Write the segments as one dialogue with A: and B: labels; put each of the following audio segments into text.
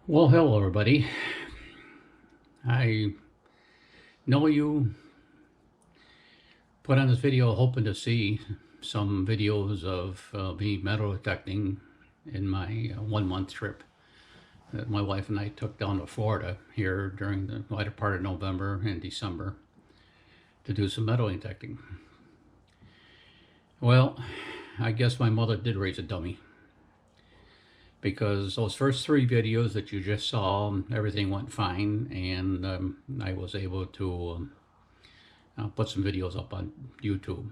A: Well, hello everybody. I know you put on this video hoping to see some videos of me metal detecting in my 1 month trip that my wife and I took down to Florida here during the latter part of November and December to do some metal detecting. Well, I guess my mother did raise a dummy, because those first 3 videos that you just saw, everything went fine, and I was able to put some videos up on YouTube.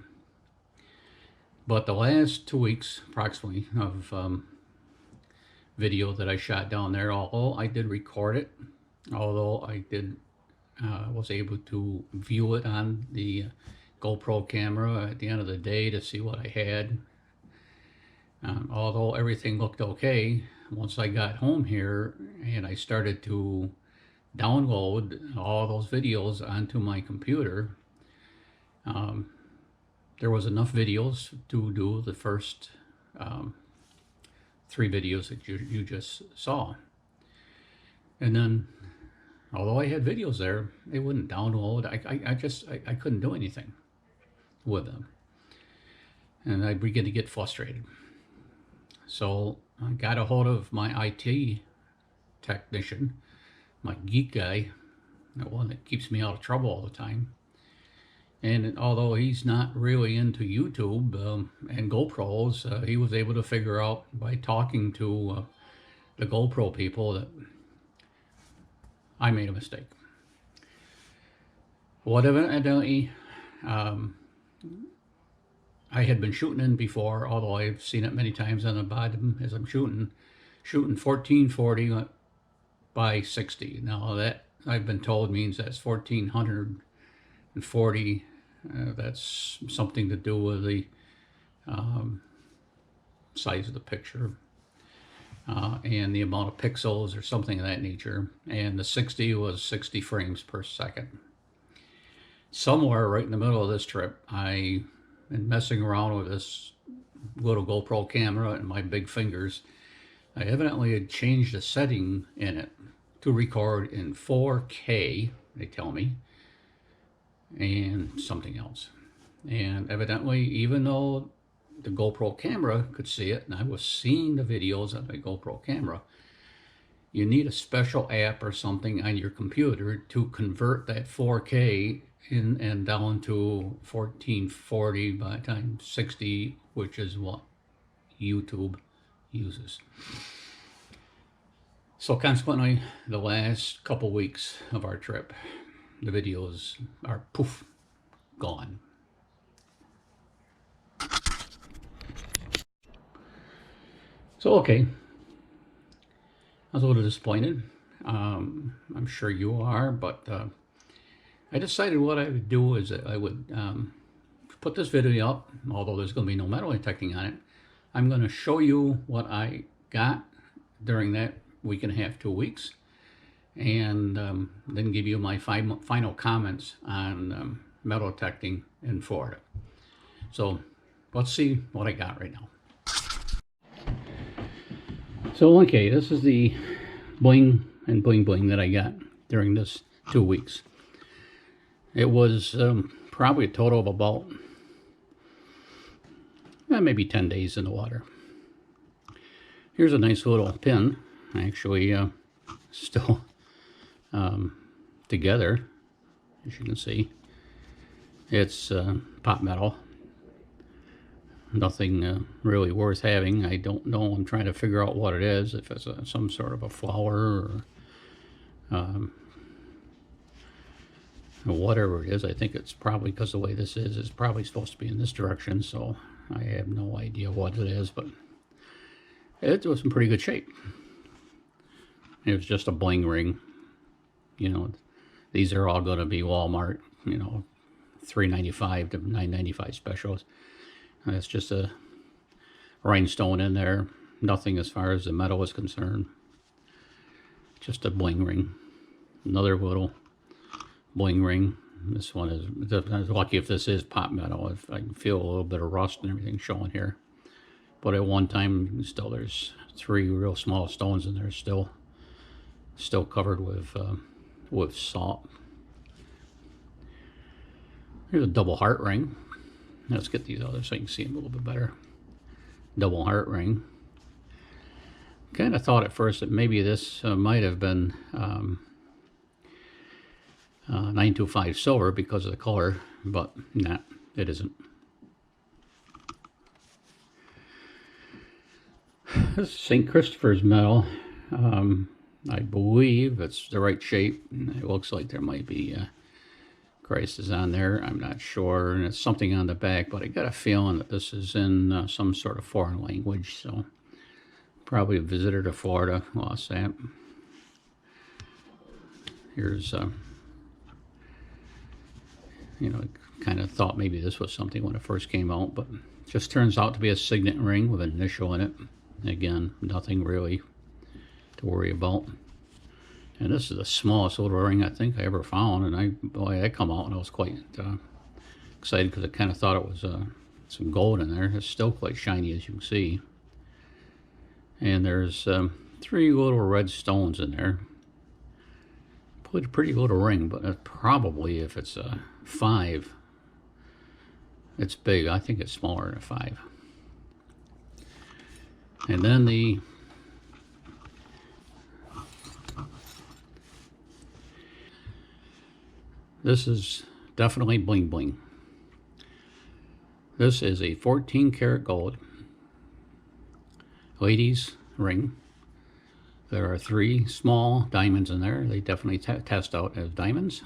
A: But the last 2 weeks, approximately, of video that I shot down there, although I did record it, although I did was able to view it on the GoPro camera at the end of the day to see what I had. Although everything looked okay, once I got home here and I started to download all those videos onto my computer, there was enough videos to do the first 3 videos that you just saw. And then, although I had videos there, it wouldn't download. I couldn't do anything with them. And I began to get frustrated. So I got a hold of my IT technician, my geek guy, the one that keeps me out of trouble all the time. And although he's not really into YouTube and GoPros, he was able to figure out by talking to the GoPro people that I made a mistake. What evidently I had been shooting in before, although I've seen it many times on the bottom as I'm shooting 1440 by 60. Now that I've been told means that's 1440. That's something to do with the size of the picture and the amount of pixels or something of that nature. And the 60 was 60 frames per second. Somewhere right in the middle of this trip, I been messing around with this little GoPro camera and my big fingers. I evidently had changed a setting in it to record in 4K, they tell me, and something else. And evidently, even though the GoPro camera could see it, and I was seeing the videos on the GoPro camera, you need a special app or something on your computer to convert that 4K in and down to 1440 by times 60, which is what YouTube uses. So consequently, the last couple weeks of our trip, the videos are poof, gone. So okay, I was a little disappointed. I'm sure you are, but I decided what I would do is that I would put this video up, although there's going to be no metal detecting on it. I'm going to show you what I got during that week and a half, 2 weeks, and then give you my final comments on metal detecting in Florida. So let's see what I got right now. So okay, this is the bling and bling bling that I got during this 2 weeks. It was probably a total of about maybe 10 days in the water. Here's a nice little pin, actually still together, as you can see. It's pot metal. Nothing really worth having. I don't know. I'm trying to figure out what it is, if it's some sort of a flower or whatever it is. I think it's probably, because the way this is, it's probably supposed to be in this direction, so I have no idea what it is, but it was in pretty good shape. It was just a bling ring. You know, these are all going to be Walmart, you know, $3.95 to $9.95 specials. It's just a rhinestone in there. Nothing as far as the metal is concerned. Just a bling ring. Another little bling ring. This one is, I was lucky if this is pot metal. If I can feel a little bit of rust and everything showing here. But at one time, still there's 3 real small stones in there still. still covered with salt. Here's a double heart ring. Let's get these others so you can see them a little bit better. Double heart ring. Kind of thought at first that maybe this might have been 925 silver because of the color, but nah, it isn't. This is St. Christopher's medal. I believe it's the right shape. It looks like there might be Christ is on there. I'm not sure, and it's something on the back, but I got a feeling that this is in some sort of foreign language, so probably a visitor to Florida lost that. Here's, you know, kind of thought maybe this was something when it first came out, but it just turns out to be a signet ring with an initial in it. Again, nothing really to worry about. And this is the smallest little ring I think I ever found, and boy, that come out and I was quite excited because I kind of thought it was some gold in there. It's still quite shiny, as you can see. And there's 3 little red stones in there. Pretty little ring, but probably if it's a 5, it's big. I think it's smaller than a 5. And then this is definitely bling bling. This is a 14 karat gold ladies ring. There are 3 small diamonds in there. They definitely test out as diamonds.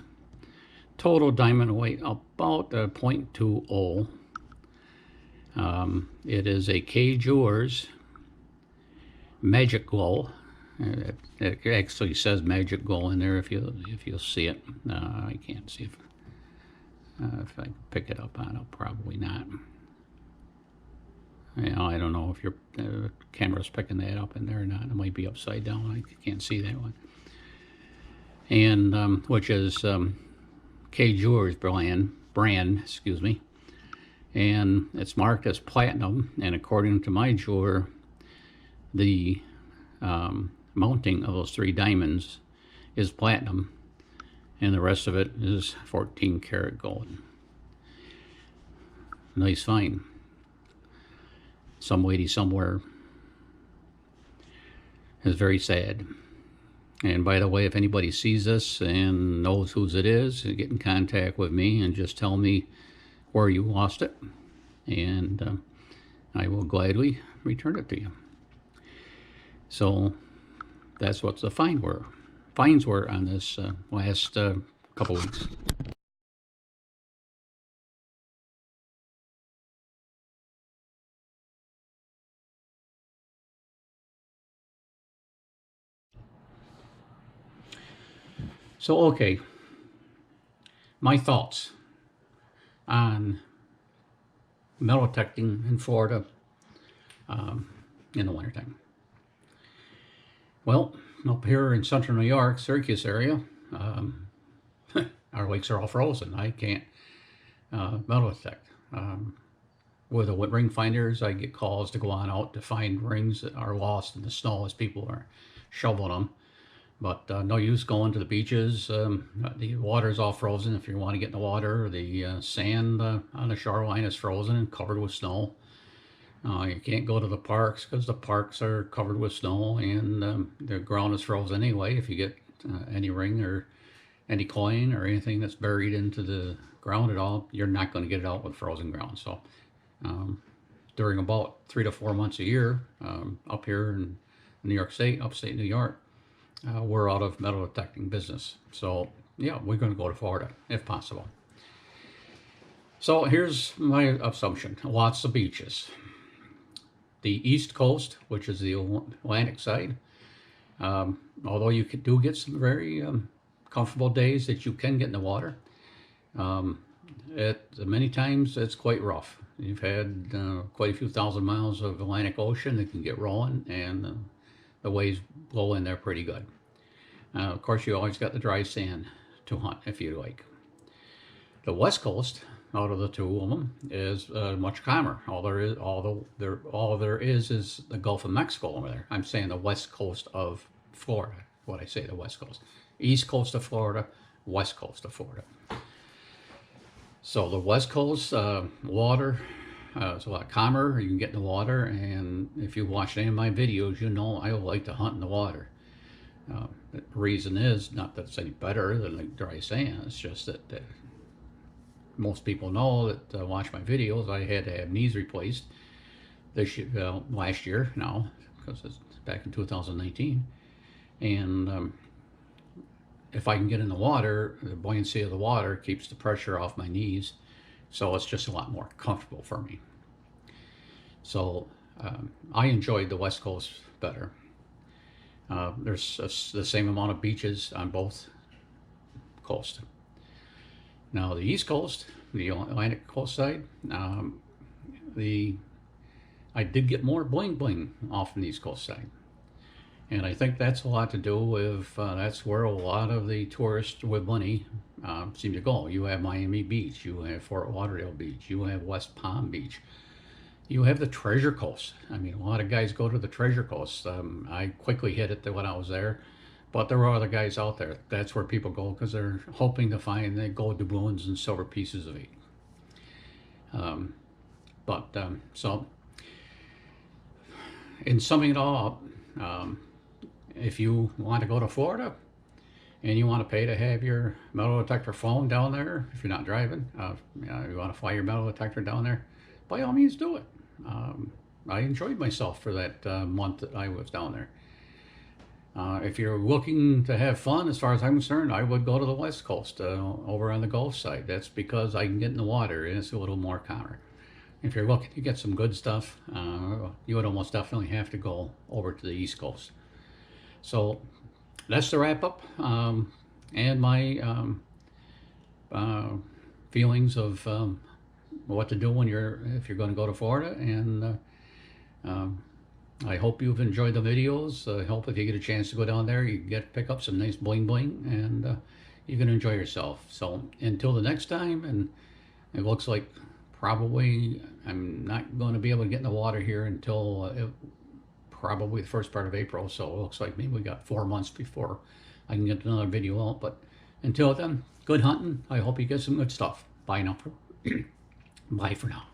A: Total diamond weight about 0.20. It is a K Jewelers Magic Glow. It actually says Magic Glow in there if you'll see it. I can't see if I can pick it up on it. Probably not. You know, I don't know if your camera's picking that up in there or not. It might be upside down. I can't see that one. And which is K Jewelers brand, excuse me. And it's marked as platinum. And according to my jeweler, the mounting of those 3 diamonds is platinum, and the rest of it is 14 karat gold. Nice find. Some lady somewhere is very sad. And by the way, if anybody sees this and knows whose it is, get in contact with me and just tell me where you lost it, and I will gladly return it to you. So that's what the finds were on this last couple weeks. So, okay, my thoughts on metal detecting in Florida in the wintertime. Well, up here in central New York, Syracuse area, our lakes are all frozen. I can't metal detect. With the ring finders, I get calls to go on out to find rings that are lost in the snow as people are shoveling them. But no use going to the beaches. The water's all frozen if you want to get in the water. The sand on the shoreline is frozen and covered with snow. You can't go to the parks because the parks are covered with snow, and the ground is frozen anyway. If you get any ring or any coin or anything that's buried into the ground at all, you're not going to get it out with frozen ground. So during about 3 to 4 months a year up here in New York State, upstate New York, we're out of metal detecting business. So yeah, we're going to go to Florida if possible. So here's my assumption. Lots of beaches. The East Coast, which is the Atlantic side, although you do get some very comfortable days that you can get in the water, many times it's quite rough. You've had quite a few thousand miles of Atlantic Ocean that can get rolling, and the waves blow in there pretty good. Of course, you always got the dry sand to hunt if you like. The West Coast, out of the 2 of them, is much calmer. All there is the Gulf of Mexico over there. I'm saying the West Coast of Florida, what I say, the West Coast. East Coast of Florida, West Coast of Florida. So the West Coast water is a lot calmer. You can get in the water, and if you watch any of my videos, you know I like to hunt in the water. The reason is not that it's any better than the dry sand. It's just that most people know that watch my videos. I had to have knees replaced this year, last year now, because it's back in 2019. And if I can get in the water, the buoyancy of the water keeps the pressure off my knees, so it's just a lot more comfortable for me. So I enjoyed the West Coast better. There's the same amount of beaches on both coasts. Now the East Coast, the Atlantic coast side, I did get more bling bling off the East Coast side. And I think that's a lot to do with, that's where a lot of the tourists with money seem to go. You have Miami Beach, you have Fort Lauderdale Beach, you have West Palm Beach. You have the Treasure Coast. I mean, a lot of guys go to the Treasure Coast. I quickly hit it when I was there, but there were other guys out there. That's where people go because they're hoping to find the gold doubloons and silver pieces of eight. So, in summing it all up, if you want to go to Florida and you want to pay to have your metal detector flown down there, if you're not driving, you want to fly your metal detector down there, by all means do it. I enjoyed myself for that month that I was down there. If you're looking to have fun, as far as I'm concerned, I would go to the West Coast, over on the Gulf side. That's because I can get in the water and it's a little more calmer. If you're looking to get some good stuff, you would almost definitely have to go over to the East Coast. So that's the wrap up, and my feelings of what to do when if you're going to go to Florida. And I hope you've enjoyed the videos. I hope if you get a chance to go down there, you pick up some nice bling bling, and you can enjoy yourself. So until the next time, and it looks like probably I'm not going to be able to get in the water here until probably the first part of April. So it looks like maybe we got 4 months before I can get another video out. But until then, good hunting. I hope you get some good stuff. Bye now. Bye for now.